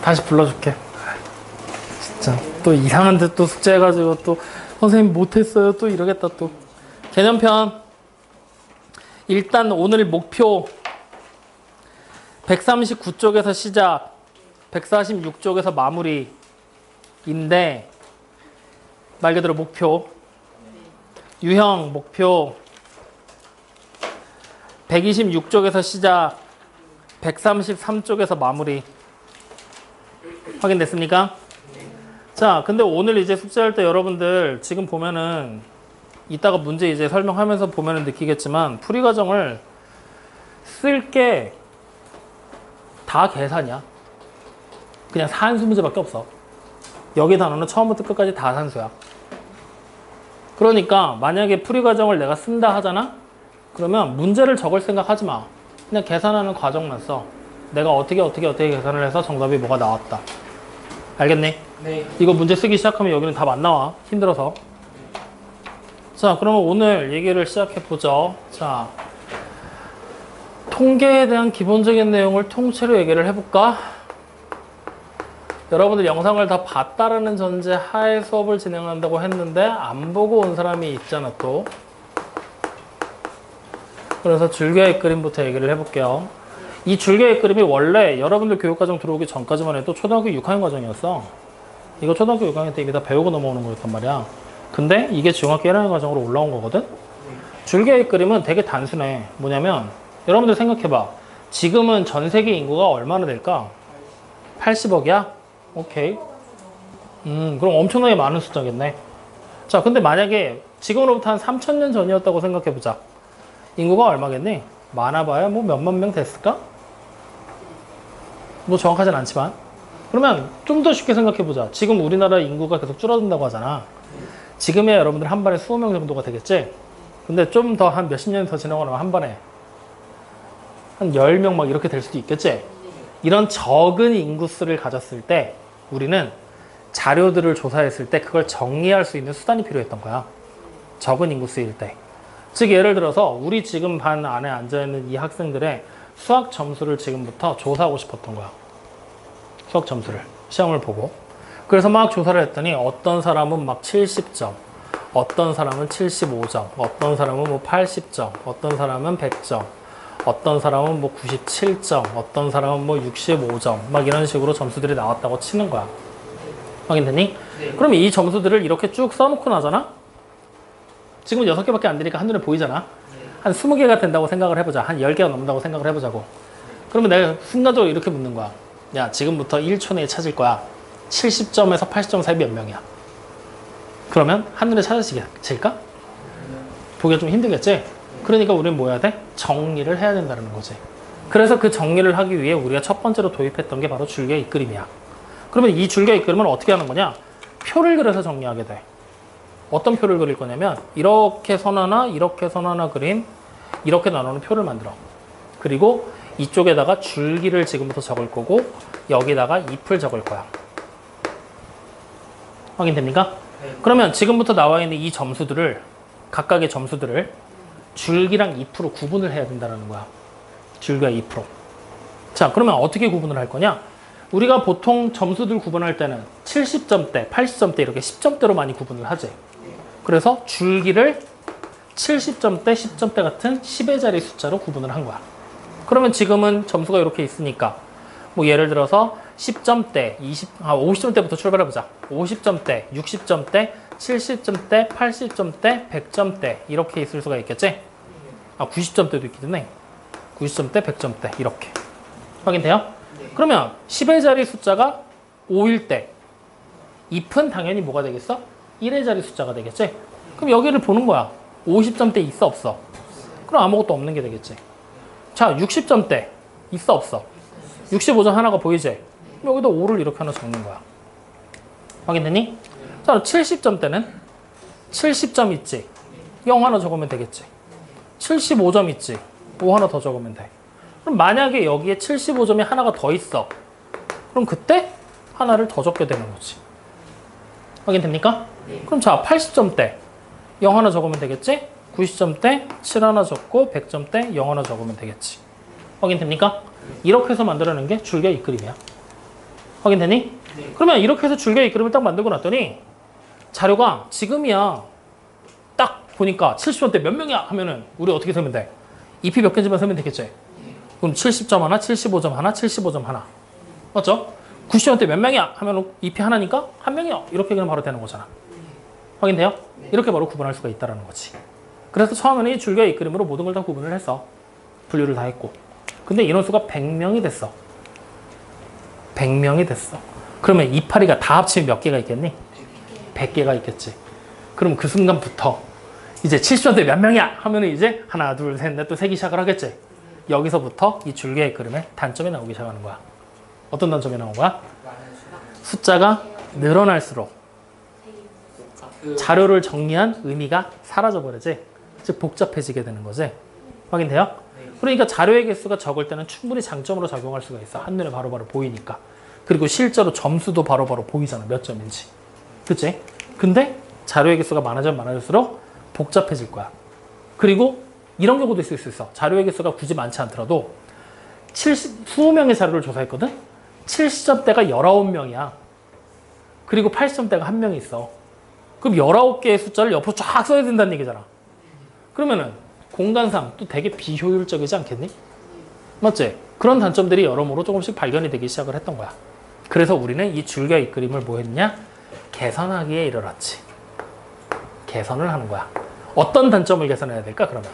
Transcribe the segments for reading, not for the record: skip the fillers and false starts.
다시 불러줄게. 진짜 또 이상한 데 또 숙제해가지고 또 선생님 못했어요 또 이러겠다 또. 개념편. 일단 오늘 목표 139쪽에서 시작, 146쪽에서 마무리인데 말 그대로 목표. 유형 목표 126쪽에서 시작, 133쪽에서 마무리. 확인됐습니까? 자, 근데 오늘 이제 숙제할 때 여러분들 지금 보면은 이따가 문제 이제 설명하면서 보면은 느끼겠지만 풀이 과정을 쓸 게 다 계산이야. 그냥 산수 문제밖에 없어. 여기 단어는 처음부터 끝까지 다 산수야. 그러니까 만약에 풀이 과정을 내가 쓴다 하잖아? 그러면 문제를 적을 생각 하지 마. 그냥 계산하는 과정만 써. 내가 어떻게 계산을 해서 정답이 뭐가 나왔다. 알겠니? 네. 이거 문제 쓰기 시작하면 여기는 답 안 나와. 힘들어서. 자, 그러면 오늘 얘기를 시작해보죠. 자, 통계에 대한 기본적인 내용을 통째로 얘기를 해볼까? 여러분들 영상을 다 봤다라는 전제 하에 수업을 진행한다고 했는데 안 보고 온 사람이 있잖아 또. 그래서 줄기의 그림부터 얘기를 해볼게요. 이 줄기의 그림이 원래 여러분들 교육과정 들어오기 전까지만 해도 초등학교 6학년 과정이었어. 이거 초등학교 6학년 때 이미 다 배우고 넘어오는 거였단 말이야. 근데 이게 중학교 1학년 과정으로 올라온 거거든? 줄기의 그림은 되게 단순해. 뭐냐면 여러분들 생각해봐. 지금은 전 세계 인구가 얼마나 될까? 80억이야? 오케이. 그럼 엄청나게 많은 숫자겠네. 자, 근데 만약에 지금으로부터 한 3000년 전이었다고 생각해보자. 인구가 얼마겠니? 많아봐야 뭐 몇만 명 됐을까? 뭐 정확하진 않지만. 그러면 좀 더 쉽게 생각해보자. 지금 우리나라 인구가 계속 줄어든다고 하잖아. 지금이야 여러분들 한 번에 20명 정도가 되겠지? 근데 좀 더 한 몇십 년이 더 지나고 나면 한 번에 한 10명 막 이렇게 될 수도 있겠지? 이런 적은 인구수를 가졌을 때 우리는 자료들을 조사했을 때 그걸 정리할 수 있는 수단이 필요했던 거야. 적은 인구수일 때. 즉 예를 들어서 우리 지금 반 안에 앉아있는 이 학생들의 수학 점수를 지금부터 조사하고 싶었던 거야. 수학 점수를. 시험을 보고. 그래서 막 조사를 했더니 어떤 사람은 막 70점, 어떤 사람은 75점, 어떤 사람은 뭐 80점, 어떤 사람은 100점, 어떤 사람은 뭐 97점, 어떤 사람은 뭐 65점, 막 이런 식으로 점수들이 나왔다고 치는 거야. 확인됐니? 네. 그럼 이 점수들을 이렇게 쭉 써놓고 나잖아? 지금은 6개밖에 안 되니까 한눈에 보이잖아? 한 20개가 된다고 생각을 해보자. 한 10개가 넘는다고 생각을 해보자고. 그러면 내가 순간적으로 이렇게 묻는 거야. 야, 지금부터 1초 내에 찾을 거야. 70점에서 80점 사이 몇 명이야? 그러면 한눈에 찾아질까? 보기가 좀 힘들겠지? 그러니까 우리는 뭐 해야 돼? 정리를 해야 된다는 거지. 그래서 그 정리를 하기 위해 우리가 첫 번째로 도입했던 게 바로 줄기의 이끌임이야. 그러면 이 줄기의 이끌임은 어떻게 하는 거냐? 표를 그려서 정리하게 돼. 어떤 표를 그릴 거냐면 이렇게 선 하나, 이렇게 선 하나 그림, 이렇게 나누는 표를 만들어. 그리고 이쪽에다가 줄기를 지금부터 적을 거고 여기다가 잎을 적을 거야. 확인됩니까? 네. 그러면 지금부터 나와 있는 이 점수들을, 각각의 점수들을 줄기랑 잎으로 구분을 해야 된다는 거야. 줄기와 잎으로. 자, 그러면 어떻게 구분을 할 거냐? 우리가 보통 점수들 구분할 때는 70점대, 80점대 이렇게 10점대로 많이 구분을 하지. 그래서 줄기를 70점대, 10점대 같은 10의 자리 숫자로 구분을 한 거야. 그러면 지금은 점수가 이렇게 있으니까 뭐 예를 들어서 10점대, 50점대부터 출발해보자. 50점대, 60점대, 70점대, 80점대, 100점대 이렇게 있을 수가 있겠지? 90점대도 있겠네. 90점대, 100점대 이렇게. 확인돼요? 네. 그러면 10의 자리 숫자가 5일 때 잎은 당연히 뭐가 되겠어? 1의 자리 숫자가 되겠지? 그럼 여기를 보는 거야. 50점대 있어 없어? 그럼 아무것도 없는 게 되겠지. 자, 60점대 있어 없어? 65점 하나가 보이지? 여기다 5를 이렇게 하나 적는 거야. 확인됐니? 자, 70점대는 70점 있지? 0 하나 적으면 되겠지. 75점 있지? 5 하나 더 적으면 돼. 그럼 만약에 여기에 75점이 하나가 더 있어. 그럼 그때 하나를 더 적게 되는 거지. 확인됩니까? 네. 그럼 자, 80점대 0 하나 적으면 되겠지? 90점대 7 하나 적고 100점대 0 하나 적으면 되겠지. 확인됩니까? 이렇게 해서 만들어낸 게 줄기의 이끌임이야. 확인되니? 네. 그러면 이렇게 해서 줄기의 이끌림을 딱 만들고 났더니 자료가 지금이야 딱 보니까 70점대 몇 명이야 하면은 우리 어떻게 세면 돼? EP 몇 개인지만 세면 되겠지? 그럼 70점 하나, 75점 하나, 75점 하나. 맞죠? 90점대 몇 명이야 하면 EP 하나니까 한 명이요. 이렇게 그냥 바로 되는 거잖아. 확인돼요? 이렇게 바로 구분할 수가 있다는 거지. 그래서 처음에는 이 줄기의 이끌림으로 모든 걸 다 구분을 했어. 분류를 다 했고. 근데 인원수가 100명이 됐어. 100명이 됐어. 그러면 이파리가 다 합치면 몇 개가 있겠니? 100개가 있겠지. 그럼 그 순간부터 이제 70점대 몇 명이야 하면은 이제 하나, 둘, 셋, 넷 또 세기 시작을 하겠지. 여기서부터 이 줄기의 이끌림에 단점이 나오기 시작하는 거야. 어떤 단점이 나온 거야? 숫자가 늘어날수록 자료를 정리한 의미가 사라져 버리지. 즉 복잡해지게 되는 거지. 확인돼요? 그러니까 자료의 개수가 적을 때는 충분히 장점으로 작용할 수가 있어. 한눈에 바로바로 보이니까. 그리고 실제로 점수도 바로바로 보이잖아. 몇 점인지. 그치? 근데 자료의 개수가 많아지면 많아질수록 복잡해질 거야. 그리고 이런 경우도 있을 수 있어. 자료의 개수가 굳이 많지 않더라도 20명의 자료를 조사했거든? 70점대가 19명이야. 그리고 80점대가 1명이 있어. 그럼 19개의 숫자를 옆으로 쫙 써야 된다는 얘기잖아. 그러면은 공간상 또 되게 비효율적이지 않겠니? 맞지? 그런 단점들이 여러모로 조금씩 발견이 되기 시작을 했던 거야. 그래서 우리는 이 줄기의 이끌림을 뭐 했냐? 개선하기에 이르렀지. 개선을 하는 거야. 어떤 단점을 개선해야 될까, 그러면?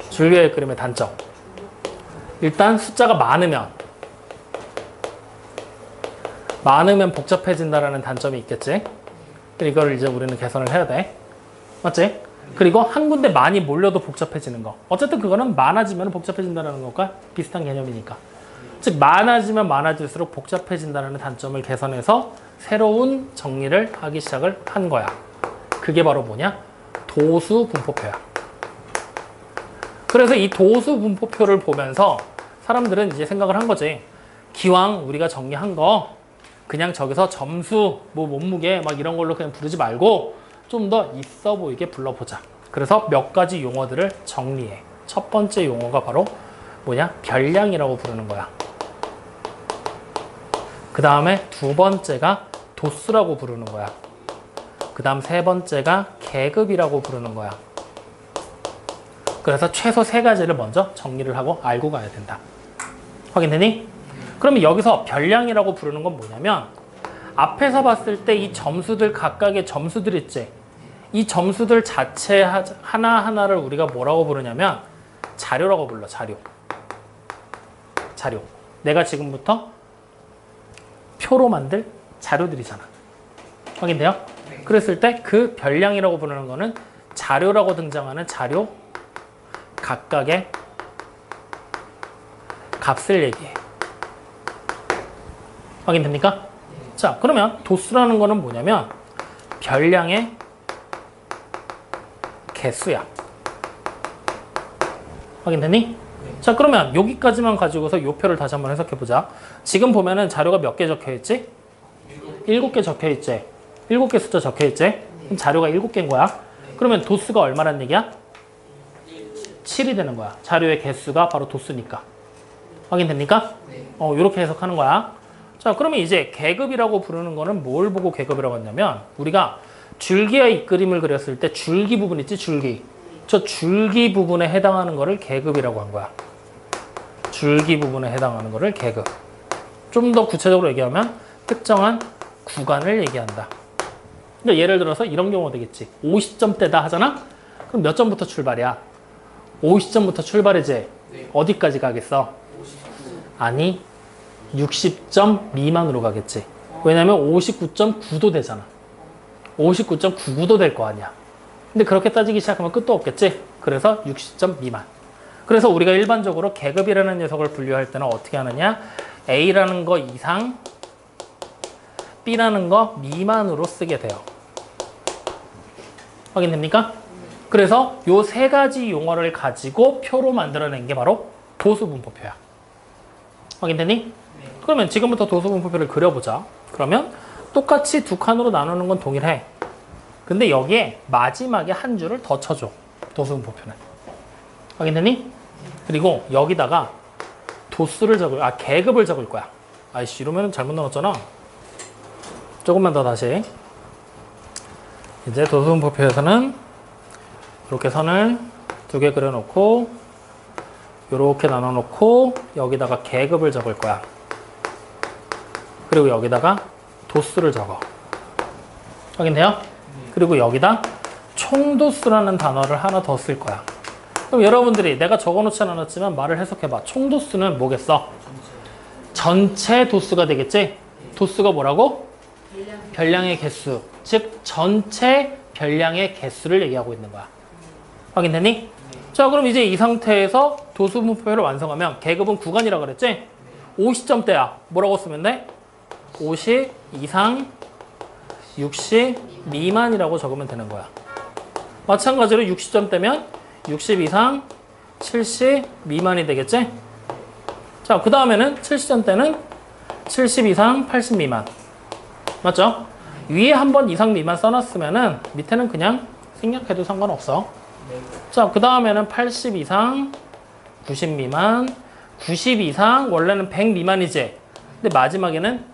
줄기의 이끌림의 단점. 일단 숫자가 많으면 복잡해진다라는 단점이 있겠지. 이걸 이제 우리는 개선을 해야 돼. 맞지? 그리고 한 군데 많이 몰려도 복잡해지는 거. 어쨌든 그거는 많아지면 복잡해진다는 것과 비슷한 개념이니까. 즉 많아지면 많아질수록 복잡해진다는 단점을 개선해서 새로운 정리를 하기 시작을 한 거야. 그게 바로 뭐냐? 도수 분포표야. 그래서 이 도수 분포표를 보면서 사람들은 이제 생각을 한 거지. 기왕 우리가 정리한 거 그냥 저기서 점수, 뭐 몸무게 막 이런 걸로 그냥 부르지 말고 좀 더 있어 보이게 불러보자. 그래서 몇 가지 용어들을 정리해. 첫 번째 용어가 바로 뭐냐? 별량이라고 부르는 거야. 그 다음에 두 번째가 도수라고 부르는 거야. 그 다음 세 번째가 계급이라고 부르는 거야. 그래서 최소 세 가지를 먼저 정리를 하고 알고 가야 된다. 확인되니? 그러면 여기서 별량이라고 부르는 건 뭐냐면 앞에서 봤을 때 이 점수들 각각의 점수들 있지? 이 점수들 자체 하나하나를 우리가 뭐라고 부르냐면 자료라고 불러. 자료. 내가 지금부터 표로 만들 자료들이잖아. 확인돼요? 그랬을 때 그 별량이라고 부르는 거는 자료라고 등장하는 자료 각각의 값을 얘기해. 확인됩니까? 자, 그러면 도수라는 거는 뭐냐면 별량의 개수야. 확인되니? 자, 그러면 여기까지만 가지고서 이 표를 다시 한번 해석해보자. 지금 보면은 자료가 몇 개 적혀있지? 7개 적혀있지? 7개 숫자 적혀있지? 그럼 자료가 7개인 거야. 그러면 도수가 얼마란 얘기야? 7이 되는 거야. 자료의 개수가 바로 도수니까. 확인됩니까? 이렇게 해석하는 거야. 자, 그러면 이제 계급이라고 부르는 거는 뭘 보고 계급이라고 했냐면 우리가 줄기의 이끌림을 그렸을 때 줄기 부분 있지? 줄기. 저 줄기 부분에 해당하는 거를 계급이라고 한 거야. 줄기 부분에 해당하는 거를 계급. 좀 더 구체적으로 얘기하면 특정한 구간을 얘기한다. 그러니까 예를 들어서 이런 경우가 되겠지. 50점대다 하잖아? 그럼 몇 점부터 출발이야? 50점부터 출발이지? 어디까지 가겠어? 아니, 60점 미만으로 가겠지. 왜냐면 59.9도 되잖아. 59.99도 될 거 아니야. 근데 그렇게 따지기 시작하면 끝도 없겠지. 그래서 60점 미만. 그래서 우리가 일반적으로 계급이라는 녀석을 분류할 때는 어떻게 하느냐? A라는 거 이상, B라는 거 미만으로 쓰게 돼요. 확인됩니까? 그래서 요 세 가지 용어를 가지고 표로 만들어낸 게 바로 도수분포표야. 확인되니? 그러면 지금부터 도수분포표를 그려보자. 그러면 똑같이 두 칸으로 나누는 건 동일해. 근데 여기에 마지막에 한 줄을 더 쳐줘. 도수분포표는. 확인되니? 그리고 여기다가 도수를 계급을 적을 거야. 아이씨, 이러면 잘못 나눴잖아. 조금만 더 다시. 이제 도수분포표에서는 이렇게 선을 2개 그려놓고 이렇게 나눠놓고 여기다가 계급을 적을 거야. 그리고 여기다가 도수를 적어. 확인돼요? 그리고 여기다 총도수라는 단어를 하나 더 쓸 거야. 그럼 여러분들이 내가 적어놓지 않았지만 말을 해석해봐. 총도수는 뭐겠어? 전체 도수가 되겠지? 도수가 뭐라고? 별량의 개수. 즉 전체 별량의 개수를 얘기하고 있는 거야. 확인됐니? 자, 그럼 이제 이 상태에서 도수분포표를 완성하면 계급은 구간이라고 그랬지? 50점대야. 뭐라고 쓰면 돼? 50 이상 60 미만이라고 적으면 되는 거야. 마찬가지로 60점대면 60 이상 70 미만이 되겠지? 자, 그 다음에는 70점대는 70 이상 80 미만. 맞죠? 위에 한 번 이상 미만 써놨으면은 밑에는 그냥 생략해도 상관없어. 자, 그 다음에는 80 이상 90 미만 90 이상 원래는 100 미만이지. 근데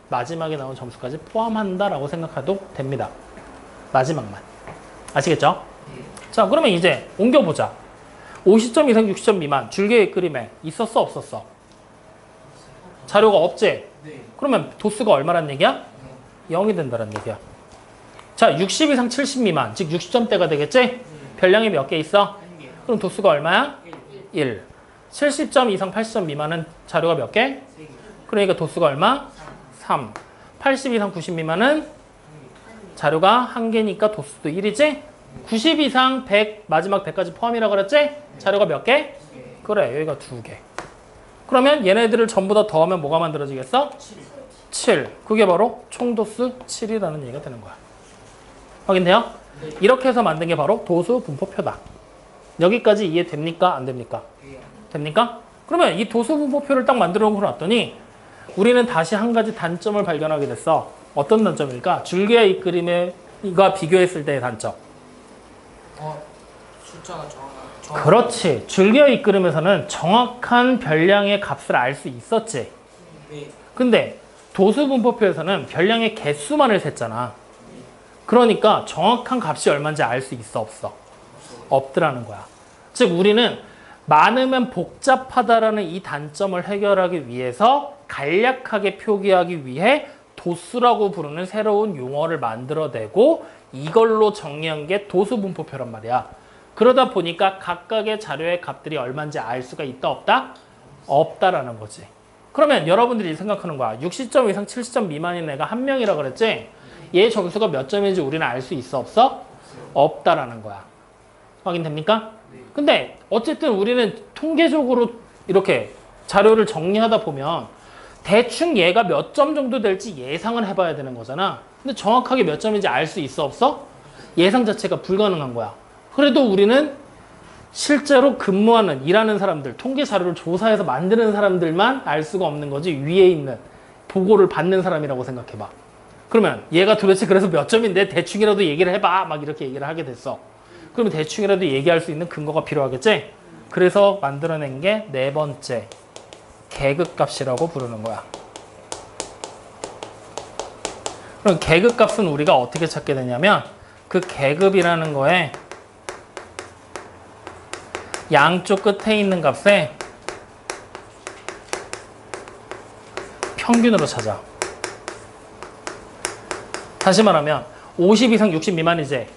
마지막에 나온 점수까지 포함한다라고 생각해도 됩니다. 마지막만. 아시겠죠? 자, 그러면 이제 옮겨보자. 50점 이상 60점 미만 줄기의 그림에 있었어 없었어? 자료가 없지? 그러면 도수가 얼마란 얘기야? 0이 된다는 얘기야. 자, 60 이상 70 미만 즉 60점대가 되겠지? 별량이 몇 개 있어? 그럼 도수가 얼마야? 1. 70점 이상 80점 미만은 자료가 몇 개? 그러니까 도수가 얼마? 3. 80 이상 90 미만은 자료가 1개니까 도수도 1이지? 90 이상 100, 마지막 100까지 포함이라고 그랬지? 자료가 몇 개? 그래, 여기가 2개. 그러면 얘네들을 전부 다 더하면 뭐가 만들어지겠어? 7. 그게 바로 총도수 7이라는 얘기가 되는 거야. 확인돼요? 이렇게 해서 만든 게 바로 도수분포표다. 여기까지 이해됩니까? 안 됩니까? 됩니까? 그러면 이 도수분포표를 딱 만들어 놓고 놨더니 우리는 다시 한 가지 단점을 발견하게 됐어. 어떤 단점일까? 줄기와 이 그림과 비교했을 때의 단점. 숫자가 그렇지. 줄기와 이 그림에서는 정확한 별량의 값을 알 수 있었지. 네. 근데 도수분포표에서는 별량의 개수만을 셌잖아. 그러니까 정확한 값이 얼마인지 알 수 있어 없어? 없더라는 거야. 즉 우리는 많으면 복잡하다라는 이 단점을 해결하기 위해서 간략하게 표기하기 위해 도수라고 부르는 새로운 용어를 만들어내고 이걸로 정리한 게 도수분포표란 말이야. 그러다 보니까 각각의 자료의 값들이 얼마인지 알 수가 있다 없다? 없다라는 거지. 그러면 여러분들이 생각하는 거야. 60점 이상 70점 미만인 애가 한 명이라 그랬지? 얘 점수가 몇 점인지 우리는 알 수 있어 없어? 없다라는 거야. 확인됩니까? 근데 어쨌든 우리는 통계적으로 이렇게 자료를 정리하다 보면 대충 얘가 몇 점 정도 될지 예상을 해봐야 되는 거잖아. 근데 정확하게 몇 점인지 알 수 있어 없어? 예상 자체가 불가능한 거야. 그래도 우리는 실제로 근무하는 일하는 사람들, 통계 자료를 조사해서 만드는 사람들만 알 수가 없는 거지 위에 있는 보고를 받는 사람이라고 생각해봐. 그러면 얘가 도대체 그래서 몇 점인데 대충이라도 얘기를 해봐 막 이렇게 얘기를 하게 됐어. 그러면 대충이라도 얘기할 수 있는 근거가 필요하겠지? 그래서 만들어낸 게 4번째 계급값이라고 부르는 거야. 그럼 계급값은 우리가 어떻게 찾게 되냐면 그 계급이라는 거에 양쪽 끝에 있는 값에 평균으로 찾아. 다시 말하면 50 이상 60 미만이지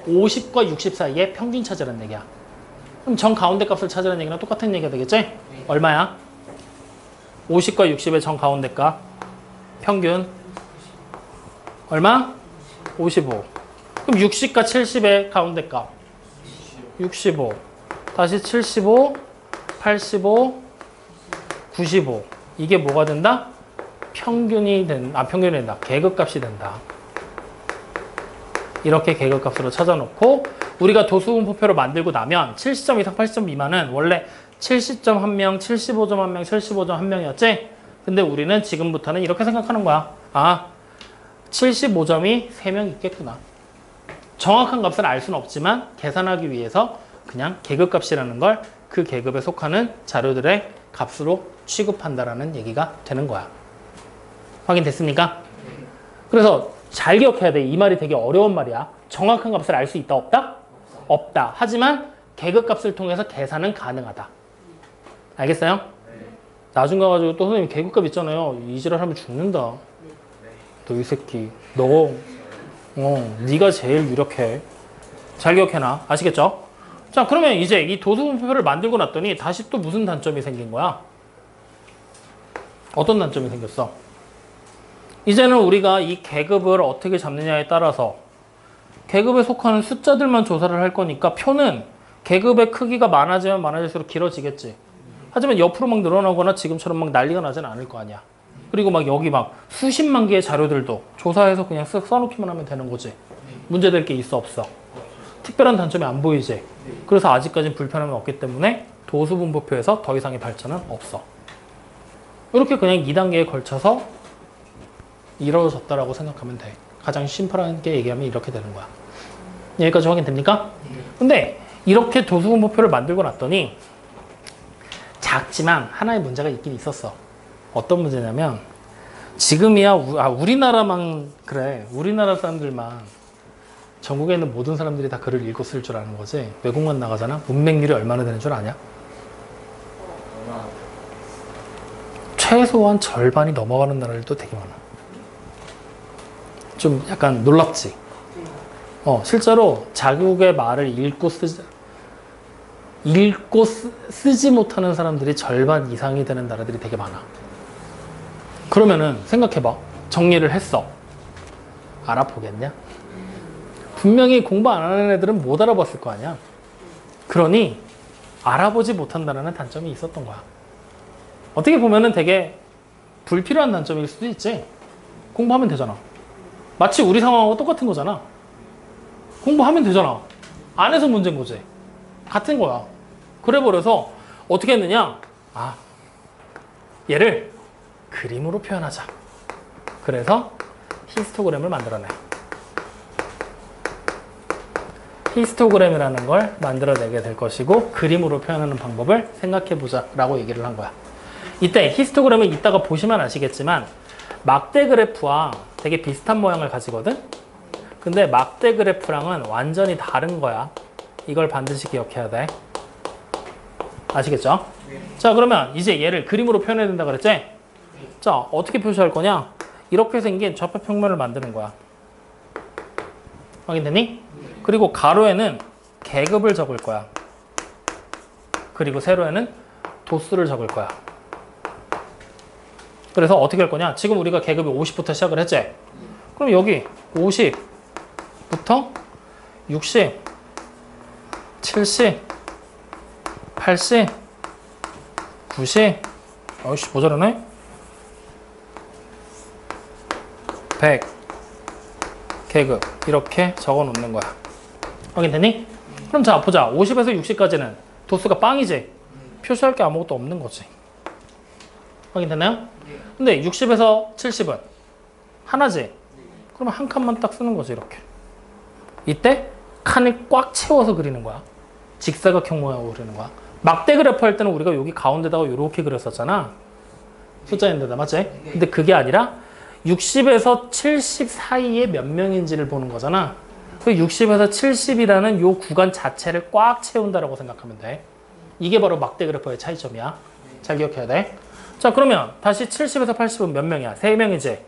50과 60 사이에 평균 찾으라는 얘기야. 그럼 정 가운데 값을 찾으라는 얘기랑 똑같은 얘기가 되겠지? 얼마야? 50과 60의 정 가운데 값 평균 얼마? 55. 그럼 60과 70의 가운데 값 65. 다시 75, 85, 95. 이게 뭐가 된다? 평균이 된다. 계급값이 된다. 이렇게 계급값으로 찾아놓고 우리가 도수분포표를 만들고 나면 70점 이상 80점 미만은 원래 70점 1명, 75점 1명, 75점 1명이었지? 근데 우리는 지금부터는 이렇게 생각하는 거야. 아, 75점이 3명 있겠구나. 정확한 값을 알 수는 없지만 계산하기 위해서 그냥 계급값이라는 걸 그 계급에 속하는 자료들의 값으로 취급한다라는 얘기가 되는 거야. 확인됐습니까? 그래서 잘 기억해야 돼. 이 말이 되게 어려운 말이야. 정확한 값을 알 수 있다, 없다? 없다. 하지만 계급값을 통해서 계산은 가능하다. 알겠어요? 나중 가가지고 또 선생님 계급값 있잖아요. 이 지랄 하면 죽는다. 너 이 새끼. 너 네가 제일 유력해. 잘 기억해놔. 아시겠죠? 자, 그러면 이제 이 도수분표를 만들고 났더니 다시 또 무슨 단점이 생긴 거야? 어떤 단점이 생겼어? 이제는 우리가 이 계급을 어떻게 잡느냐에 따라서 계급에 속하는 숫자들만 조사를 할 거니까 표는 계급의 크기가 많아지면 많아질수록 길어지겠지. 하지만 옆으로 막 늘어나거나 지금처럼 막 난리가 나진 않을 거 아니야. 그리고 막 여기 막 수십만 개의 자료들도 조사해서 그냥 쓱 써놓기만 하면 되는 거지. 문제될 게 있어, 없어? 특별한 단점이 안 보이지. 그래서 아직까지는 불편함이 없기 때문에 도수분포표에서 더 이상의 발전은 없어. 이렇게 그냥 2단계에 걸쳐서 이루어졌다라고 생각하면 돼. 가장 심플하게 얘기하면 이렇게 되는 거야. 여기까지 확인됩니까? 근데 이렇게 도수분포표를 만들고 났더니 작지만 하나의 문제가 있긴 있었어. 어떤 문제냐면 지금이야 우리나라만 그래. 우리나라 사람들만 전국에 있는 모든 사람들이 다 글을 읽고 쓸 줄 아는 거지. 외국만 나가잖아. 문맹률이 얼마나 되는 줄 아냐? 최소한 절반이 넘어가는 나라들도 되게 많아. 좀 약간 놀랍지? 실제로 자국의 말을 읽고 쓰지 못하는 사람들이 절반 이상이 되는 나라들이 되게 많아. 그러면은 생각해봐. 정리를 했어. 알아보겠냐? 분명히 공부 안 하는 애들은 못 알아봤을 거 아니야. 그러니 알아보지 못한다는 단점이 있었던 거야. 어떻게 보면은 되게 불필요한 단점일 수도 있지. 공부하면 되잖아. 마치 우리 상황하고 똑같은 거잖아. 공부하면 되잖아. 안 해서 문제인 거지. 같은 거야. 그래 버려서 어떻게 했느냐? 얘를 그림으로 표현하자. 그래서 히스토그램을 만들어내. 히스토그램이라는 걸 만들어내게 될 것이고 그림으로 표현하는 방법을 생각해보자 라고 얘기를 한 거야. 이때 히스토그램은 이따가 보시면 아시겠지만 막대 그래프와 되게 비슷한 모양을 가지거든? 근데 막대 그래프랑은 완전히 다른 거야. 이걸 반드시 기억해야 돼. 아시겠죠? 자, 그러면 이제 얘를 그림으로 표현해야 된다 그랬지? 자, 어떻게 표시할 거냐? 이렇게 생긴 좌표 평면을 만드는 거야. 확인됐니? 그리고 가로에는 계급을 적을 거야. 그리고 세로에는 도수를 적을 거야. 그래서 어떻게 할 거냐? 지금 우리가 계급이 50부터 시작을 했지? 그럼 여기 50부터 60, 70, 80, 90, 어이씨 모자라네? 100 계급 이렇게 적어 놓는 거야. 확인됐니? 그럼 자 보자. 50에서 60까지는 도수가 빵이지? 표시할 게 아무것도 없는 거지. 확인됐나요? 근데 60에서 70은 하나지? 그러면 한 칸만 딱 쓰는 거지 이렇게. 이때 칸을 꽉 채워서 그리는 거야. 직사각형 모양으로 그리는 거야. 막대 그래프 할 때는 우리가 여기 가운데다가 이렇게 그렸었잖아. 숫자인데다 맞지? 근데 그게 아니라 60에서 70 사이에 몇 명인지를 보는 거잖아. 그 60에서 70이라는 요 구간 자체를 꽉 채운다라고 생각하면 돼. 이게 바로 막대 그래프의 차이점이야. 잘 기억해야 돼. 자, 그러면 다시 70에서 80은 몇 명이야? 3명이지?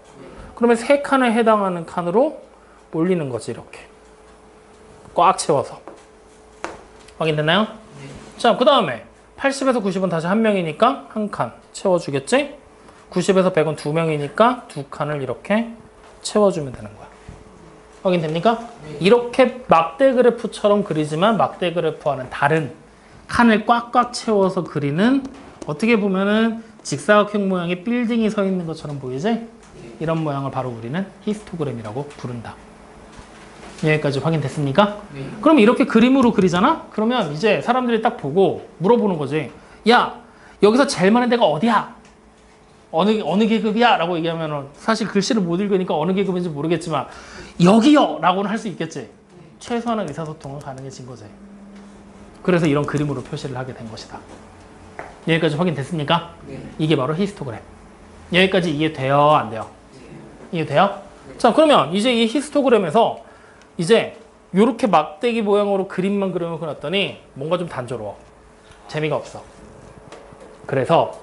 그러면 3칸에 해당하는 칸으로 올리는 거지 이렇게. 꽉 채워서. 확인됐나요? 자, 그 다음에 80에서 90은 다시 1명이니까 한 칸 채워주겠지? 90에서 100은 2명이니까 2칸을 이렇게 채워주면 되는 거야. 확인됩니까? 이렇게 막대 그래프처럼 그리지만 막대 그래프와는 다른 칸을 꽉꽉 채워서 그리는 어떻게 보면은 직사각형 모양의 빌딩이 서 있는 것처럼 보이지? 이런 모양을 바로 우리는 히스토그램이라고 부른다. 여기까지 확인됐습니까? 네. 그럼 이렇게 그림으로 그리잖아? 그러면 이제 사람들이 딱 보고 물어보는 거지. 야, 여기서 제일 많은 데가 어디야? 어느 계급이야? 라고 얘기하면 사실 글씨를 못 읽으니까 어느 계급인지 모르겠지만 여기요! 라고는 할 수 있겠지. 최소한의 의사소통은 가능해진 거지. 그래서 이런 그림으로 표시를 하게 된 것이다. 여기까지 확인됐습니까? 네. 이게 바로 히스토그램. 여기까지 이해돼요? 안 돼요? 이해돼요? 자, 그러면 이제 이 히스토그램에서 이제 요렇게 막대기 모양으로 그림만 그려놓고 놨더니 뭔가 좀 단조로워. 재미가 없어. 그래서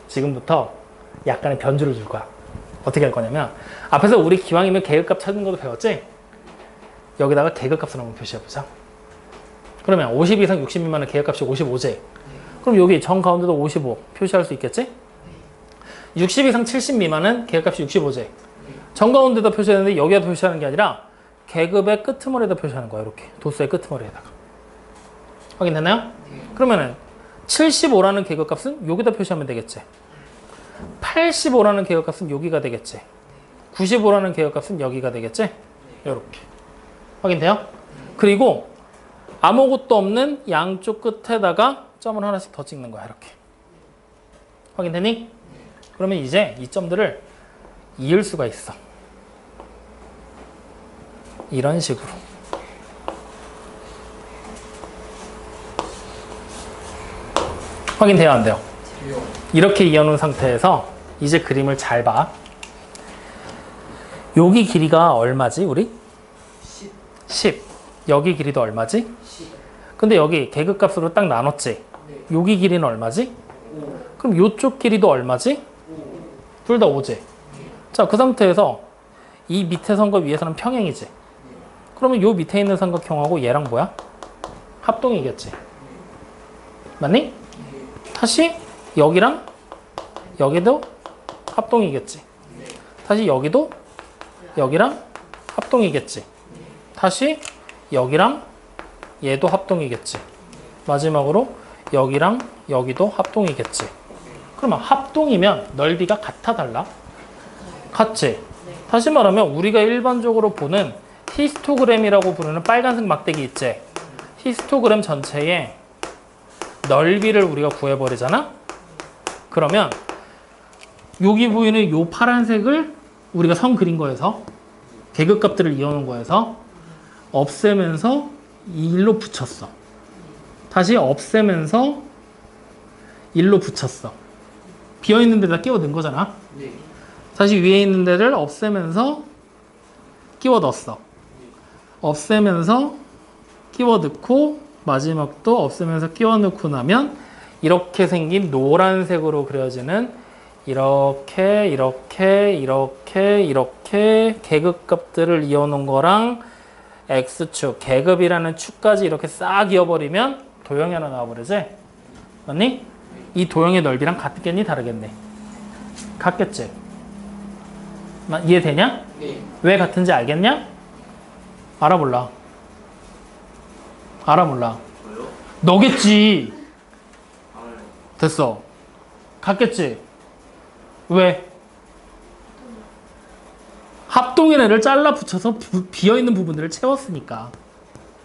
지금부터 약간의 변주를 줄 거야. 어떻게 할 거냐면 앞에서 우리 기왕이면 계급값 찾는 것도 배웠지? 여기다가 계급값을 한번 표시해보자. 그러면 50 이상 60 미만은 계급값이 55제. 그럼 여기 정 가운데도 55 표시할 수 있겠지? 60 이상 70 미만은 계급값이 65제. 정 가운데다 표시하는데 여기다 표시하는 게 아니라 계급의 끄트머리에다 표시하는 거야. 이렇게 도수의 끄트머리에다가. 확인됐나요? 그러면은 75라는 계급값은 여기다 표시하면 되겠지. 85라는 계급값은 여기가 되겠지. 95라는 계급값은 여기가 되겠지. 이렇게. 확인돼요? 그리고 아무것도 없는 양쪽 끝에다가 점을 하나씩 더 찍는 거야. 이렇게. 확인되니? 그러면 이제 이 점들을 이을 수가 있어. 이런 식으로. 확인돼요? 안 돼요? 이렇게 이어놓은 상태에서 이제 그림을 잘 봐. 여기 길이가 얼마지 우리? 10. 여기 길이도 얼마지? 10. 근데 여기 계급값으로 딱 나눴지? 여기 길이는 얼마지? 5. 그럼 이쪽 길이도 얼마지? 5. 둘 다 5지? 자, 그 상태에서 이 밑에 선과 위에 선은 평행이지? 그러면 요 밑에 있는 삼각형하고 얘랑 뭐야? 합동이겠지? 맞니? 다시 여기랑 여기도 합동이겠지? 다시 여기도 여기랑 합동이겠지? 다시 여기랑 얘도 합동이겠지? 마지막으로 여기랑 여기도 합동이겠지? 그러면 합동이면 넓이가 같아 달라? 같지? 다시 말하면 우리가 일반적으로 보는 히스토그램이라고 부르는 빨간색 막대기 있지? 히스토그램 전체의 넓이를 우리가 구해버리잖아? 그러면 여기 보이는 요 파란색을 우리가 선 그린 거에서 계급값들을 이어놓은 거에서 없애면서 이 일로 붙였어. 다시 없애면서 일로 붙였어. 비어있는 데다 끼워 넣은 거잖아. 네. 다시 위에 있는 데를 없애면서 끼워 넣었어. 없애면서 끼워 넣고 마지막도 없애면서 끼워 넣고 나면 이렇게 생긴 노란색으로 그려지는 이렇게 계급값들을 이어놓은 거랑 X축, 계급이라는 축까지 이렇게 싹 이어버리면 도형이 하나 나와버리지? 맞니? 이 도형의 넓이랑 같겠니? 다르겠니? 같겠지? 이해되냐? 네. 왜 같은지 알겠냐? 알아 몰라? 알아 몰라? 뭐요? 너겠지? 알아요. 됐어. 같겠지? 왜? 합동인 애를 잘라 붙여서 비어있는 부분들을 채웠으니까.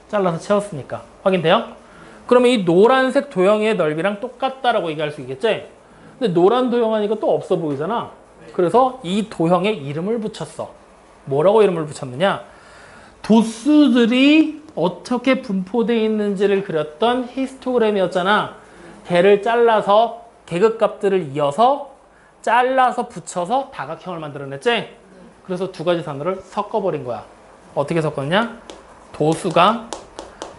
잘라서 채웠으니까. 확인돼요? 그러면 이 노란색 도형의 넓이랑 똑같다라고 얘기할 수 있겠지? 근데 노란 도형 하니까 또 없어 보이잖아. 그래서 이 도형에 이름을 붙였어. 뭐라고 이름을 붙였느냐? 도수들이 어떻게 분포되어 있는지를 그렸던 히스토그램이었잖아. 걔를 잘라서 계급값들을 이어서 잘라서 붙여서 다각형을 만들어냈지? 그래서 두 가지 단어를 섞어버린 거야. 어떻게 섞었냐? 도수가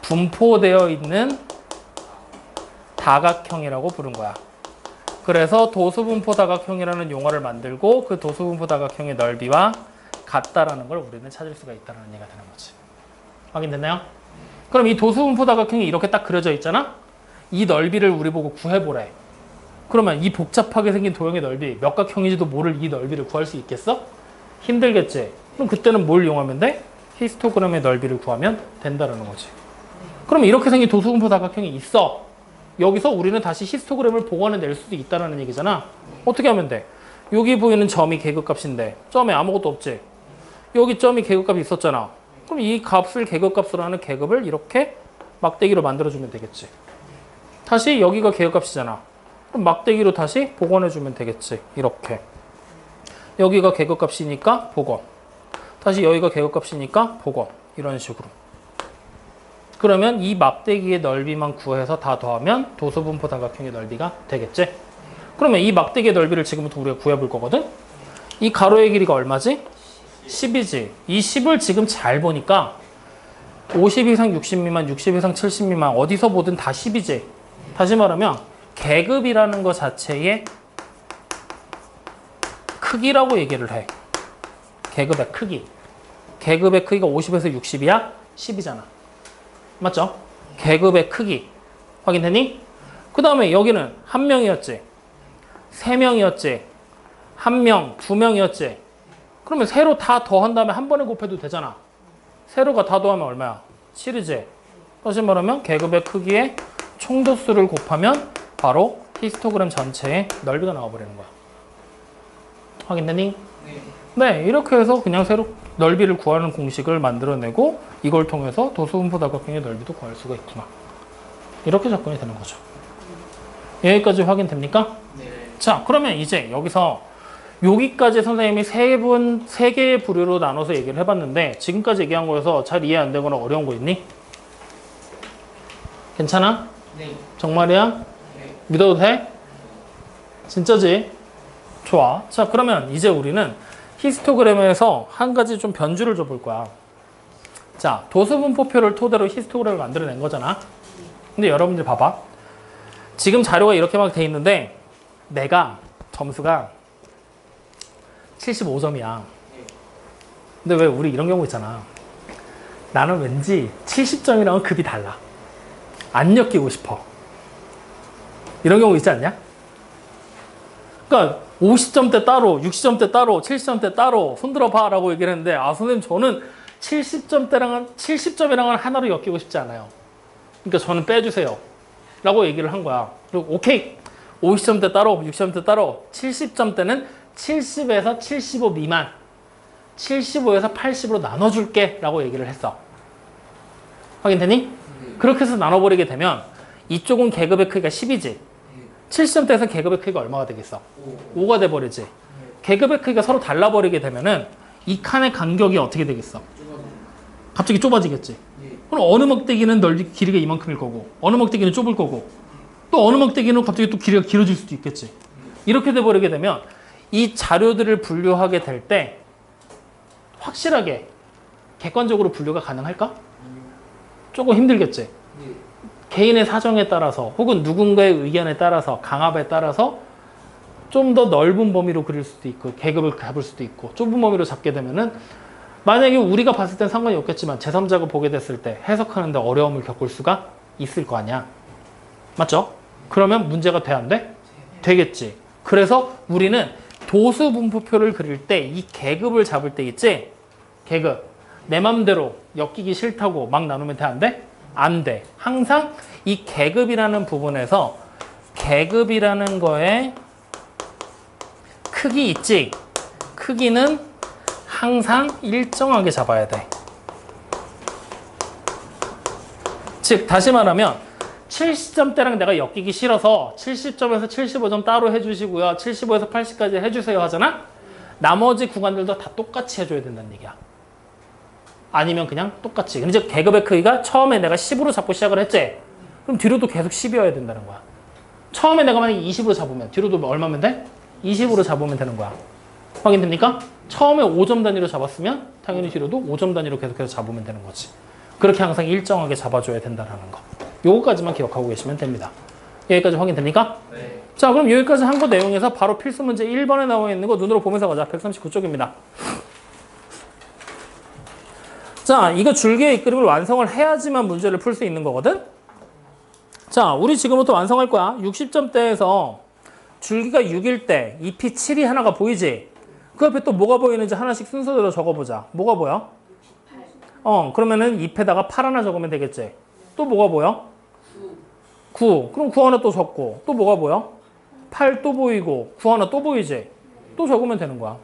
분포되어 있는 다각형이라고 부른 거야. 그래서 도수분포 다각형이라는 용어를 만들고 그 도수분포 다각형의 넓이와 같다라는 걸 우리는 찾을 수가 있다는 얘기가 되는 거지. 확인됐나요? 그럼 이 도수분포 다각형이 이렇게 딱 그려져 있잖아? 이 넓이를 우리 보고 구해보래. 그러면 이 복잡하게 생긴 도형의 넓이, 몇 각형인지도 모를 이 넓이를 구할 수 있겠어? 힘들겠지? 그럼 그때는 뭘 이용하면 돼? 히스토그램의 넓이를 구하면 된다는 거지. 그럼 이렇게 생긴 도수분포 다각형이 있어. 여기서 우리는 다시 히스토그램을 복원해낼 수도 있다는 얘기잖아. 어떻게 하면 돼? 여기 보이는 점이 계급값인데 점에 아무것도 없지? 여기 점이 계급값이 있었잖아. 그럼 이 값을 계급값으로 하는 계급을 이렇게 막대기로 만들어주면 되겠지. 다시 여기가 계급값이잖아. 그럼 막대기로 다시 복원해주면 되겠지. 이렇게. 여기가 계급값이니까 복원. 다시 여기가 계급값이니까 복원. 이런 식으로. 그러면 이 막대기의 넓이만 구해서 다 더하면 도수분포 다각형의 넓이가 되겠지? 그러면 이 막대기의 넓이를 지금부터 우리가 구해볼 거거든? 이 가로의 길이가 얼마지? 10이지. 이 10을 지금 잘 보니까 50 이상 60 미만, 60 이상 70 미만 어디서 보든 다 10이지. 다시 말하면 계급이라는 것 자체의 크기라고 얘기를 해. 계급의 크기. 계급의 크기가 50에서 60이야? 10이잖아. 맞죠? 계급의 크기. 확인됐니? 그 다음에 여기는 한 명이었지. 세 명이었지. 한 명, 두 명이었지. 그러면 세로 다 더한 다음에 한 번에 곱해도 되잖아. 세로가 다 더하면 얼마야? 7이지. 다시 말하면 계급의 크기의 총도수를 곱하면 바로 히스토그램 전체의 넓이가 나와버리는 거야. 확인됐니? 네, 이렇게 해서 그냥 세로 넓이를 구하는 공식을 만들어내고 이걸 통해서 도수분포 다각형의 넓이도 구할 수가 있구나. 이렇게 접근이 되는 거죠. 여기까지 확인됩니까? 네. 자, 그러면 이제 여기서 여기까지 선생님이 세 개의 부류로 나눠서 얘기를 해봤는데 지금까지 얘기한 거에서 잘 이해 안 되거나 어려운 거 있니? 괜찮아? 네. 정말이야? 네. 믿어도 돼? 진짜지? 좋아. 자, 그러면 이제 우리는 히스토그램에서 한 가지 좀 변주를 줘 볼 거야. 자, 도수분포표를 토대로 히스토그램을 만들어낸 거잖아. 근데 여러분들 봐봐. 지금 자료가 이렇게 막 돼 있는데 내가 점수가 75점이야. 근데 왜 우리 이런 경우 있잖아. 나는 왠지 70점이랑은 급이 달라. 안 엮이고 싶어. 이런 경우 있지 않냐? 그러니까 50점대 따로, 60점대 따로, 70점대 따로 손들어봐 라고 얘기를 했는데 아 선생님 저는 70점이랑은 하나로 엮이고 싶지 않아요. 그러니까 저는 빼주세요 라고 얘기를 한 거야. 그리고 오케이 50점대 따로, 60점대 따로, 70점대는 70에서 75 미만, 75에서 80으로 나눠줄게 라고 얘기를 했어. 확인되니? 그렇게 해서 나눠버리게 되면 이쪽은 계급의 크기가 10이지. 70점대에서 계급의 크기가 얼마가 되겠어? 5가 돼버리지. 계급의 크기가 서로 달라버리게 되면은 이 칸의 간격이 어떻게 되겠어? 갑자기 좁아지겠지. 그럼 어느 막대기는 넓이 길이가 이만큼일 거고 어느 막대기는 좁을 거고 또 어느 막대기는 갑자기 또 길이가 길어질 수도 있겠지. 이렇게 돼버리게 되면 이 자료들을 분류하게 될 때 확실하게 객관적으로 분류가 가능할까? 조금 힘들겠지. 개인의 사정에 따라서 혹은 누군가의 의견에 따라서 강압에 따라서 좀 더 넓은 범위로 그릴 수도 있고 계급을 잡을 수도 있고 좁은 범위로 잡게 되면은 만약에 우리가 봤을 땐 상관이 없겠지만 제3자가 보게 됐을 때 해석하는데 어려움을 겪을 수가 있을 거 아니야. 맞죠? 그러면 문제가 돼 안 돼? 되겠지. 그래서 우리는 도수 분포표를 그릴 때 이 계급을 잡을 때 있지? 계급. 내 맘대로 엮이기 싫다고 막 나누면 돼 안 돼? 안 돼. 항상 이 계급이라는 부분에서 계급이라는 거에 크기 있지? 크기는 항상 일정하게 잡아야 돼. 즉 다시 말하면 70점대랑 내가 엮이기 싫어서 70점에서 75점 따로 해주시고요. 75에서 80까지 해주세요 하잖아? 나머지 구간들도 다 똑같이 해줘야 된다는 얘기야. 아니면 그냥 똑같이. 근데 이제 계급의 크기가 처음에 내가 10으로 잡고 시작을 했지? 그럼 뒤로도 계속 10이어야 된다는 거야. 처음에 내가 만약에 20으로 잡으면 뒤로도 얼마면 돼? 20으로 잡으면 되는 거야. 확인됩니까? 처음에 5점 단위로 잡았으면 당연히 뒤로도 5점 단위로 계속해서 잡으면 되는 거지. 그렇게 항상 일정하게 잡아줘야 된다는 거. 요거까지만 기억하고 계시면 됩니다. 여기까지 확인됩니까? 네. 자, 그럼 여기까지 한 거 내용에서 바로 필수 문제 1번에 나와 있는 거 눈으로 보면서 가자. 139쪽입니다. 자, 이거 줄기의 이끌림을 완성을 해야지만 문제를 풀 수 있는 거거든? 자, 우리 지금부터 완성할 거야. 60점대에서 줄기가 6일 때 잎이 7이 하나가 보이지? 그 앞에 또 뭐가 보이는지 하나씩 순서대로 적어보자. 뭐가 보여? 그러면은 잎에다가 8 하나 적으면 되겠지? 또 뭐가 보여? 9. 그럼 9 하나 또 적고 또 뭐가 보여? 8 또 보이고 9 하나 또 보이지? 또 적으면 되는 거야.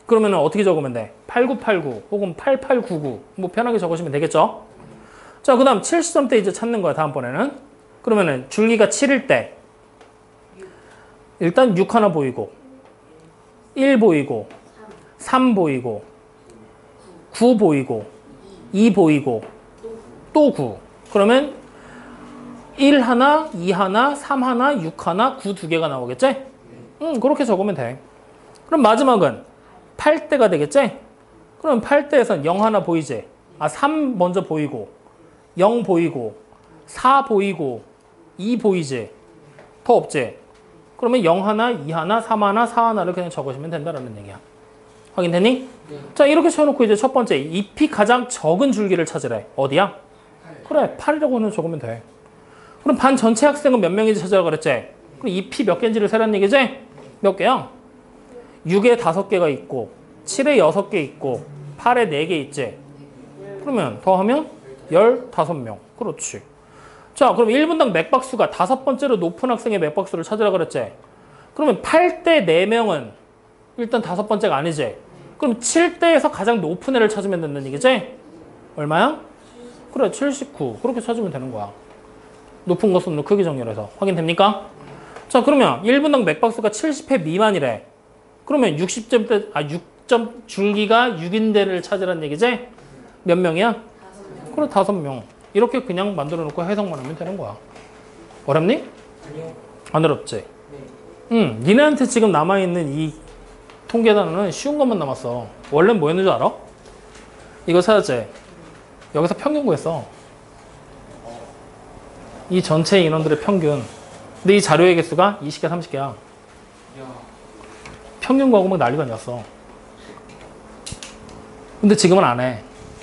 그러면은 어떻게 적으면 돼? 8989 혹은 8899 뭐 편하게 적으시면 되겠죠? 자, 그 다음 70점대 이제 찾는 거야. 다음번에는. 그러면은 줄기가 7일 때 일단 6 하나 보이고 1 보이고 3 보이고 9 보이고 2 보이고 또 9. 그러면 1 하나, 2 하나, 3 하나, 6 하나, 9 두 개가 나오겠지? 그렇게 적으면 돼. 그럼 마지막은 8대가 되겠지? 그럼 8대에선 0 하나 보이지? 3 먼저 보이고 0 보이고 4 보이고 2 보이지? 더 없지? 그러면 0 하나, 2 하나, 3 하나, 4 하나를 그냥 적으시면 된다는 얘기야. 확인됐니? 네. 자, 이렇게 쳐놓고 이제 첫 번째 잎이 가장 적은 줄기를 찾으래. 어디야? 그래, 8이라고 적으면 돼. 그럼 반 전체 학생은 몇 명인지 찾으라 그랬지? 그럼 잎이 몇 개인지를 세라는 얘기지? 몇 개야? 6에 5개가 있고 7에 6개 있고 8에 4개 있지? 그러면 더하면 15명. 그렇지. 자, 그럼 1분당 맥박수가 5번째로 높은 학생의 맥박수를 찾으라 그랬지? 그러면 8대 4명은 일단 5번째가 아니지? 그럼 7대에서 가장 높은 애를 찾으면 된다는 얘기지? 얼마야? 그래, 79. 그렇게 찾으면 되는 거야. 높은 것은 크기 정렬해서. 확인됩니까? 자, 그러면 1분당 맥박수가 70회 미만이래. 그러면 60점, 6점 줄기가 6인대를 찾으라는 얘기지? 몇 명이야? 그래, 5명. 이렇게 그냥 만들어 놓고 해석만 하면 되는 거야. 어렵니? 아니요. 안 어렵지? 네. 니네한테 지금 남아있는 이 통계 단어는 쉬운 것만 남았어. 원래는 뭐였는 줄 알아? 이거 찾았지? 여기서 평균 구했어. 이 전체 인원들의 평균. 근데 이 자료의 개수가 20개, 30개야. 야. 평균 구하고 막 난리가 났어. 근데 지금은 안 해.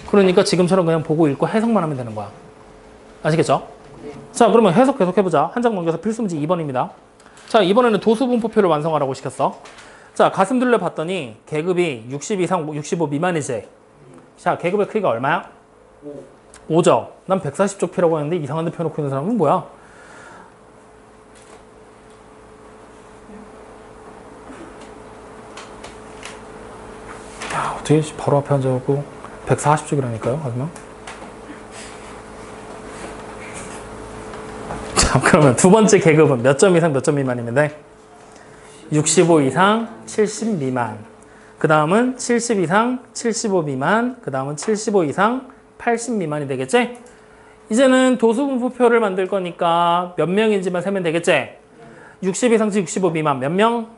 그러니까 지금처럼 그냥 보고 읽고 해석만 하면 되는 거야. 아시겠죠? 네. 자, 그러면 해석 계속 해보자. 한 장 넘겨서 필수문제 2번입니다. 자, 이번에는 도수분포표를 완성하라고 시켰어. 자, 가슴 둘레 봤더니 계급이 60 이상, 65 미만이지. 자, 계급의 크기가 얼마야? 5. 5죠. 난 140쪽 피라고 했는데 이상한 데 펴놓고 있는 사람은 뭐야? 야, 어떻게 바로 앞에 앉아갖고 140쪽이라니까요, 그러면? 자, 그러면 두 번째 계급은 몇 점 이상 몇 점 미만이면 돼? 65 이상 70 미만. 그 다음은 70 이상 75 미만. 그 다음은 75 이상 80 미만이 되겠지? 이제는 도수분포표를 만들 거니까 몇 명인지만 세면 되겠지? 60 이상 65 미만 몇 명?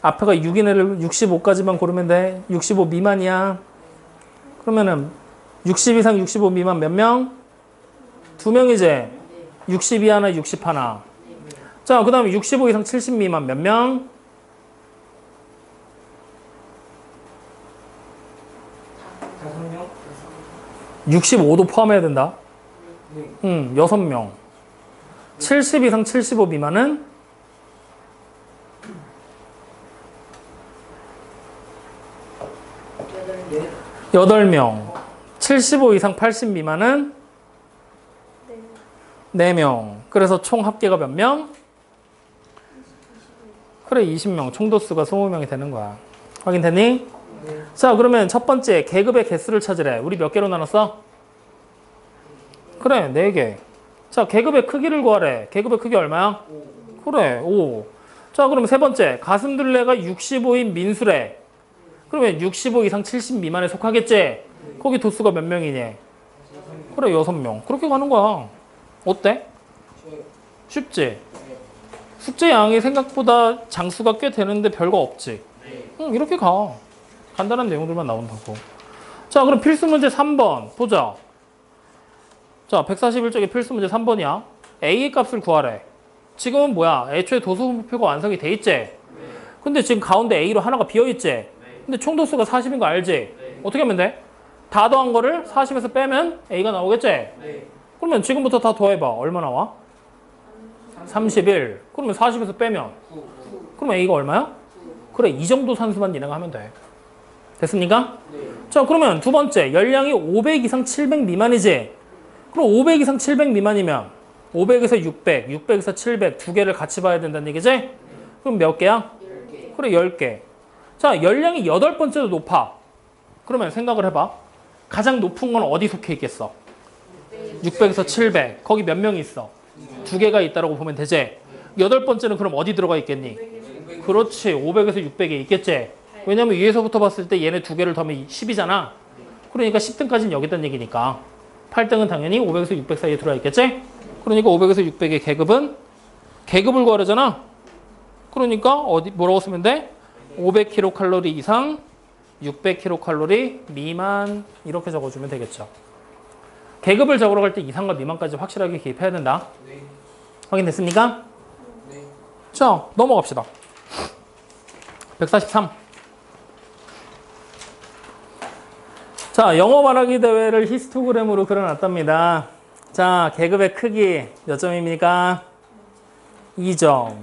앞에가 6인 애를 65까지만 고르면 돼. 65 미만이야. 그러면은 60 이상 65 미만 몇 명? 2명이지? 62 하나, 60 하나. 자, 그 다음에 65 이상 70 미만 몇 명? 5명? 65도 포함해야 된다. 네. 6명. 70 이상 75 미만은? 8명. 75 이상 80 미만은? 4명. 그래서 총 합계가 몇 명? 그래, 20명. 총도수가 20명이 되는 거야. 확인됐니? 네. 자, 그러면 첫 번째 계급의 개수를 찾으래. 우리 몇 개로 나눴어? 그래, 4개. 자, 계급의 크기를 구하래. 계급의 크기 얼마야? 5. 그래, 5. 자, 그럼 세 번째 가슴둘레가 65인 민수래. 그러면 65 이상 70 미만에 속하겠지? 거기 도수가 몇 명이니? 그래, 6명. 그렇게 가는 거야. 어때? 좋아요. 쉽지? 네. 숙제 양이 생각보다 장수가 꽤 되는데 별거 없지? 네. 응, 이렇게 가. 간단한 내용들만 나온다고. 자, 그럼 필수 문제 3번 보자. 자, 141쪽에 필수 문제 3번이야. A의 값을 구하래. 지금은 뭐야? 애초에 도수분포표가 완성이 돼 있지? 네. 근데 지금 가운데 A로 하나가 비어 있지? 네. 근데 총도수가 40인 거 알지? 네. 어떻게 하면 돼? 다 더한 거를 40에서 빼면 A가 나오겠지? 네. 그러면 지금부터 다 더해봐. 얼마 나와? 31. 그러면 40에서 빼면? 9. 그럼 A가 얼마야? 그래, 이 정도 산수만 니네가 하면 돼. 됐습니까? 네. 자, 그러면 두 번째, 열량이 500 이상 700 미만이지? 그럼 500 이상 700 미만이면 500에서 600, 600에서 700 두 개를 같이 봐야 된다는 얘기지? 그럼 몇 개야? 10개. 그래, 10개. 자, 열량이 8번째도 높아. 그러면 생각을 해봐. 가장 높은 건 어디 속해 있겠어? 600에서 700. 거기 몇 명이 있어? 두 개가 있다고 보면 되지? 8번째는 그럼 어디 들어가 있겠니? 그렇지. 500에서 600에 있겠지? 왜냐면 위에서부터 봤을 때 얘네 두 개를 더하면 10이잖아. 그러니까 10등까지는 여기 있다는 얘기니까. 8등은 당연히 500에서 600 사이에 들어가 있겠지? 그러니까 500에서 600의 계급은 계급을 구하려잖아. 그러니까 어디 뭐라고 쓰면 돼? 500kcal 이상 600kcal 미만 이렇게 적어주면 되겠죠. 계급을 적으러 갈 때 이상과 미만까지 확실하게 기입해야 된다. 네. 확인됐습니까? 네. 자, 넘어갑시다. 143. 자, 영어 말하기 대회를 히스토그램으로 그려놨답니다. 자, 계급의 크기 몇 점입니까? 2점.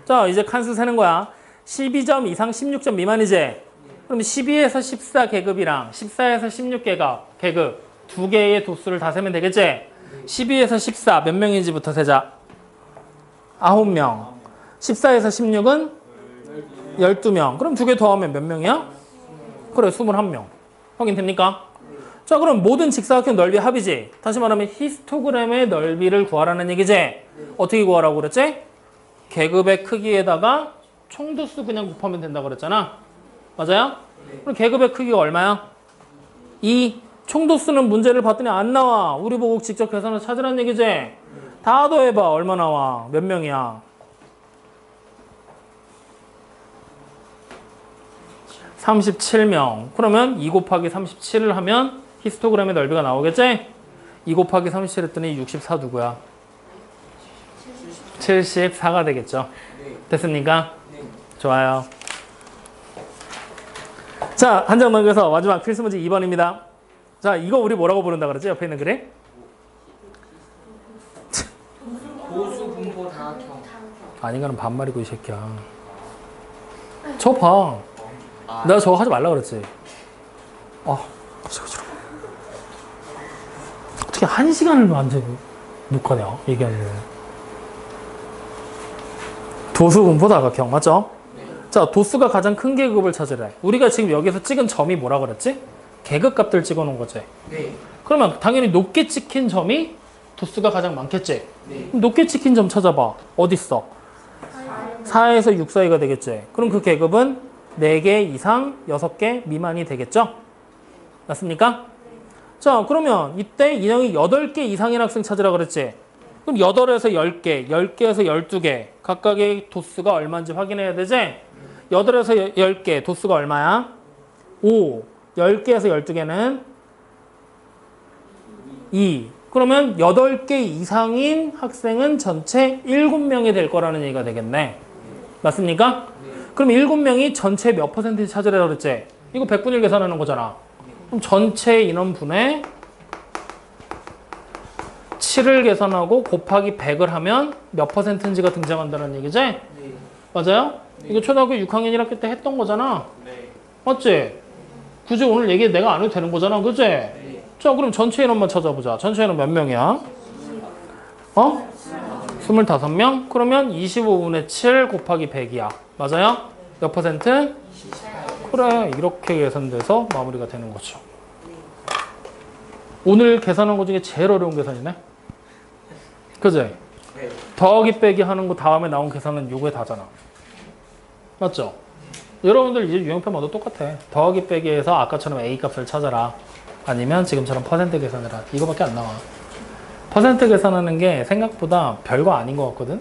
자, 이제 칸수 세는 거야. 12점 이상 16점 미만이지? 그럼 12에서 14 계급이랑 14에서 16계급 두 개의 도수를 다 세면 되겠지? 12에서 14 몇 명인지부터 세자. 9명. 14에서 16은 12명. 그럼 두 개 더하면 몇 명이야? 그래, 21명. 확인됩니까? 자, 그럼 모든 직사각형 넓이 합이지. 다시 말하면 히스토그램의 넓이를 구하라는 얘기지. 어떻게 구하라고 그랬지? 계급의 크기에다가 총도수 그냥 곱하면 된다고 그랬잖아. 맞아요? 그럼 계급의 크기가 얼마야? 2. 총도수는 문제를 봤더니 안 나와. 우리 보고 직접 계산을 찾으라는 얘기지. 다 더해봐. 얼마 나와? 몇 명이야? 37명. 그러면 2 곱하기 37을 하면 히스토그램의 넓이가 나오겠지? 2 곱하기 37 했더니 64 누구야? 74가 되겠죠. 됐습니까? 좋아요. 자, 한 장 넘겨서 마지막 필수 문제 2번입니다. 자, 이거 우리 뭐라고 부른다 그랬지? 옆에 있는 그림? 도수 분포 다각형. 아닌가는 반말이고 이 새끼야. 저 봐. 내가 저거 하지 말라 그랬지. 그치. 어떻게 1시간을 완전히 못 가냐? 얘기하는 도수 분포 다각형 맞죠? 자, 도수가 가장 큰 계급을 찾으래. 우리가 지금 여기서 찍은 점이 뭐라 그랬지? 계급값들 찍어놓은 거지. 네. 그러면 당연히 높게 찍힌 점이 도수가 가장 많겠지. 네. 높게 찍힌 점 찾아봐. 어딨어? 4에서 6 사이가 되겠지. 그럼 그 계급은 4개 이상 6개 미만이 되겠죠? 맞습니까? 자, 그러면 이때 인형이 8개 이상인 학생 찾으라 그랬지. 그럼 8에서 10개, 10개에서 12개 각각의 도수가 얼마인지 확인해야 되지? 8에서 10개 도수가 얼마야? 5. 10개에서 12개는 2. 그러면 8개 이상인 학생은 전체 7명이 될 거라는 얘기가 되겠네. 맞습니까? 그럼 7명이 전체 몇 퍼센트 찾으라고 그랬지? 이거 100분의 1 계산하는 거잖아. 그럼 전체 인원분의 7을 계산하고 곱하기 100을 하면 몇 퍼센트인지가 등장한다는 얘기지? 네. 맞아요? 이거 초등학교 6학년 1학기 때 했던 거잖아. 맞지? 굳이 오늘 얘기 내가 안 해도 되는 거잖아. 그치? 자, 그럼 전체 인원만 찾아보자. 전체 인원 몇 명이야? 25명? 그러면 25분의 7 곱하기 100이야. 맞아요? 몇 퍼센트? 그래, 이렇게 계산돼서 마무리가 되는 거죠. 오늘 계산한 거 중에 제일 어려운 계산이네. 그지? 네. 더하기 빼기 하는 거 다음에 나온 계산은 요게 다잖아. 맞죠? 여러분들 이제 유형편마다 똑같아. 더하기 빼기에서 아까처럼 A 값을 찾아라. 아니면 지금처럼 퍼센트 계산해라. 이거밖에 안 나와. 퍼센트 계산하는 게 생각보다 별거 아닌 것 같거든?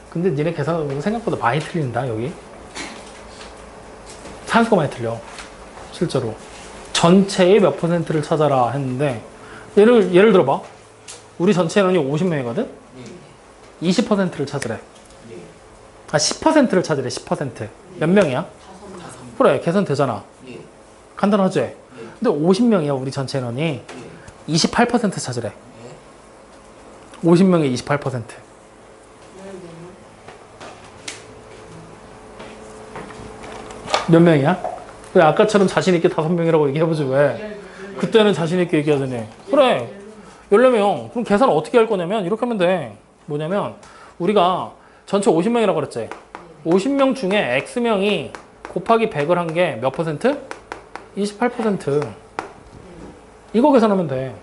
근데 니네 계산하는 생각보다 많이 틀린다, 여기. 산수가 많이 틀려. 실제로. 전체의 몇 퍼센트를 찾아라 했는데, 예를 들어봐. 우리 전체 인원이 50명이거든? 20%를 찾으래. 10%를 찾으래, 10%. 몇 명이야? 그래, 계산 되잖아. 간단하지? 근데 50명이야, 우리 전체 인원이. 28% 찾으래. 50명에 28%. 몇 명이야? 왜 아까처럼 자신있게 5명이라고 얘기해보지 왜? 그때는 자신있게 얘기하더니. 그래, 14명. 그럼 계산 어떻게 할 거냐면 이렇게 하면 돼. 뭐냐면 우리가 전체 50명이라고 그랬지. 50명 중에 X명이 곱하기 100을 한 게 몇 퍼센트? 28%. 이거 계산하면 돼.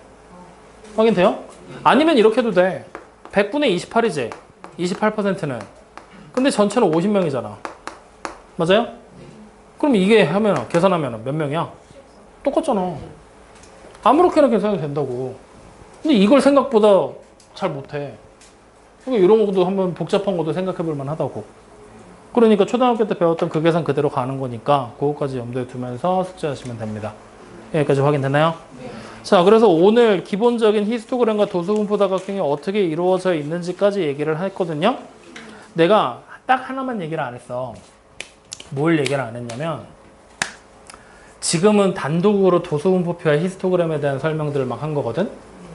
확인돼요? 아니면 이렇게 해도 돼. 100분의 28이지. 28%는. 근데 전체는 50명이잖아. 맞아요? 그럼 이게 하면 계산하면 몇 명이야? 똑같잖아. 아무렇게나 계산이 된다고. 근데 이걸 생각보다 잘 못해. 이런 것도 한번 복잡한 것도 생각해 볼 만하다고. 그러니까 초등학교 때 배웠던 그 계산 그대로 가는 거니까 그거까지 염두에 두면서 숙제하시면 됩니다. 여기까지 확인됐나요? 네. 자, 그래서 오늘 기본적인 히스토그램과 도수분포 다각형이 어떻게 이루어져 있는지까지 얘기를 했거든요. 내가 딱 하나만 얘기를 안 했어. 뭘 얘기를 안 했냐면 지금은 단독으로 도수분포표와 히스토그램에 대한 설명들을 막 한 거거든.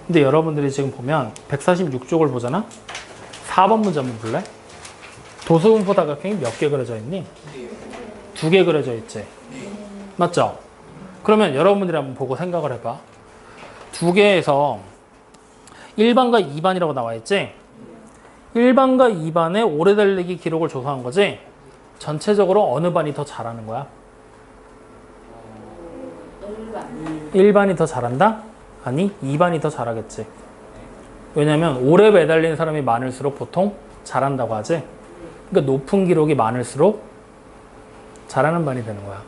근데 여러분들이 지금 보면 146쪽을 보잖아. 4번 문제 한번 볼래? 도수분포 다각형이 몇 개 그려져 있니? 두 개 그려져 있지. 맞죠? 그러면 여러분들이 한번 보고 생각을 해봐. 두 개에서 1반과 2반이라고 나와 있지? 1반과 2반의 오래 달리기 기록을 조사한 거지? 전체적으로 어느 반이 더 잘하는 거야? 1반이 더 잘한다? 아니, 2반이 더 잘하겠지. 왜냐면 오래 매달린 사람이 많을수록 보통 잘한다고 하지? 그러니까 높은 기록이 많을수록 잘하는 반이 되는 거야.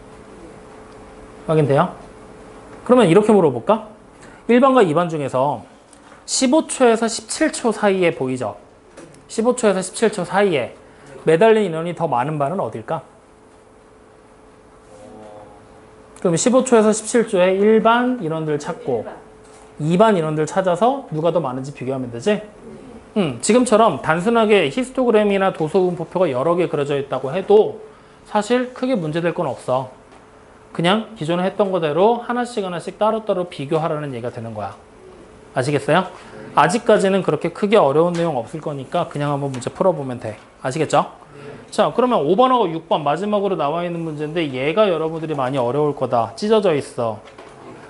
확인돼요? 그러면 이렇게 물어볼까? 1반과 2반 중에서 15초에서 17초 사이에 보이죠? 15초에서 17초 사이에 매달린 인원이 더 많은 반은 어딜까? 그럼 15초에서 17초에 1반 인원들 찾고 2반 인원들 찾아서 누가 더 많은지 비교하면 되지? 지금처럼 단순하게 히스토그램이나 도수분포표가 여러 개 그려져 있다고 해도 사실 크게 문제될 건 없어. 그냥 기존에 했던 거대로 하나씩 따로따로 비교하라는 얘기가 되는 거야. 아시겠어요? 아직까지는 그렇게 크게 어려운 내용 없을 거니까 그냥 한번 문제 풀어보면 돼. 아시겠죠? 자, 그러면 5번하고 6번 마지막으로 나와 있는 문제인데 얘가 여러분들이 많이 어려울 거다. 찢어져 있어.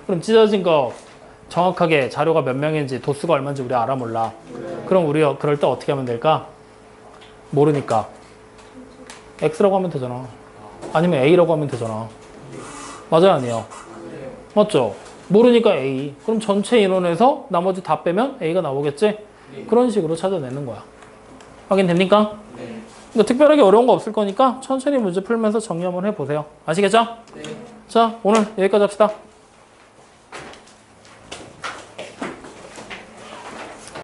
그럼 찢어진 거 정확하게 자료가 몇 명인지 도수가 얼마인지 우리 알아 몰라. 그럼 우리 그럴 때 어떻게 하면 될까? 모르니까 X라고 하면 되잖아. 아니면 A라고 하면 되잖아. 맞아요, 아니에요? 맞죠? 모르니까 A. 그럼 전체 인원에서 나머지 다 빼면 A가 나오겠지? 그런 식으로 찾아내는 거야. 확인됩니까? 네. 근데 특별하게 어려운 거 없을 거니까 천천히 문제 풀면서 정리 한번 해보세요. 아시겠죠? 네. 자, 오늘 여기까지 합시다.